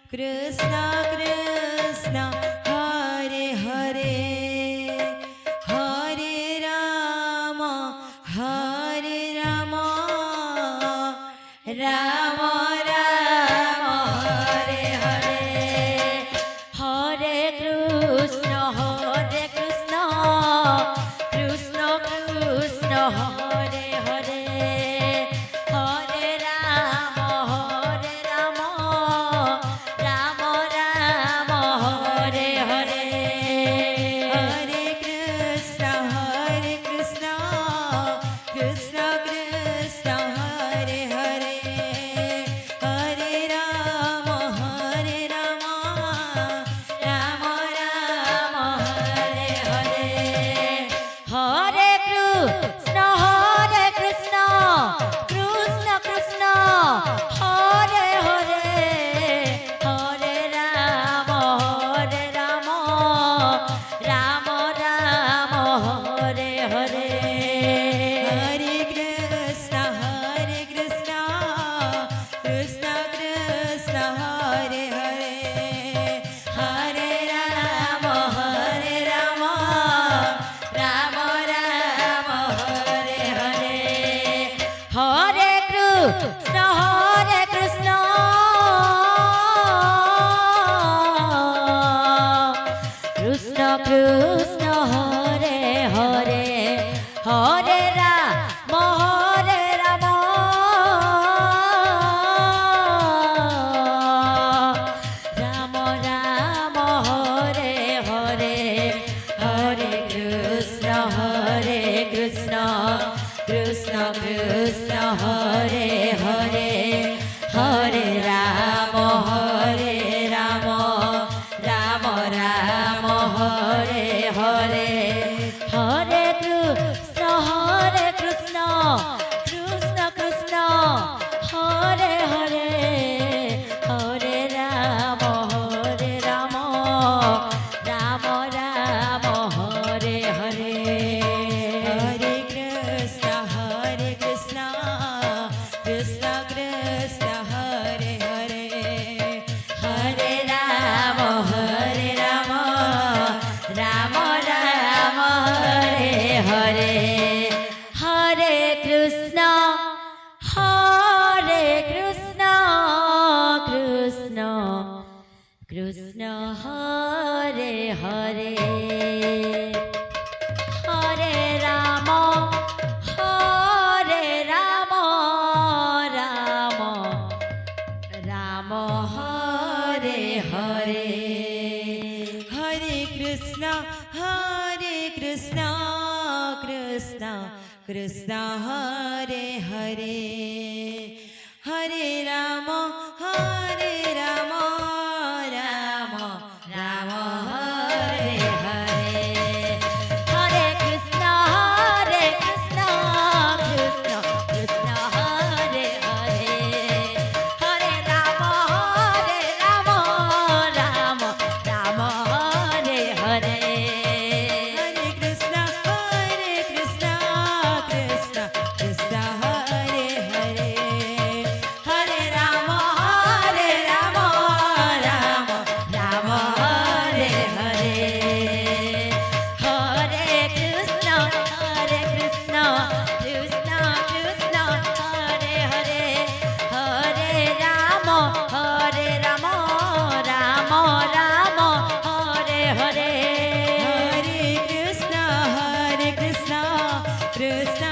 Krishna Krishna Hare Hare Hare Rama Hare Rama Rama Rama Hare Hare Hare Krishna Krishna Krishna Hare Hare Hare Rama Rama Rama Hare Hare Hare Krishna Krishna Krishna Hare Hare Hare Rama Rama Rama Hare Hare Hare Krishna Krishna Krishna Hare Hare Hare Rama Rama Rama Hare Hare Hare Krishna Krishna Krishna Hare Hare Hare Rama Rama Rama Hare Hare Hare Krishna Krishna Krishna Hare Hare Hare Rama Rama Rama Hare Hare Hare Krishna Krishna Krishna Hare Hare Hare Rama Rama Rama Hare Hare Hare Krishna Krishna Hare Hare Hare Rama Rama Rama Hare Hare Hare Krishna Krishna Hare Hare Hare Rama Rama Rama Hare Hare Hare Krishna Krishna Hare Hare Hare Rama Rama Hare Hare Hare Krishna Krishna Hare Hare Hare Rama Rama Rama Hare Hare Hare Krishna Krishna Hare Hare Hare Rama Rama Hare Hare Hare Krishna Krishna Hare Hare Hare Rama Rama Hare Hare Hare Krishna Krishna Hare Hare Hare Rama Rama Hare Hare Hare Krishna Krishna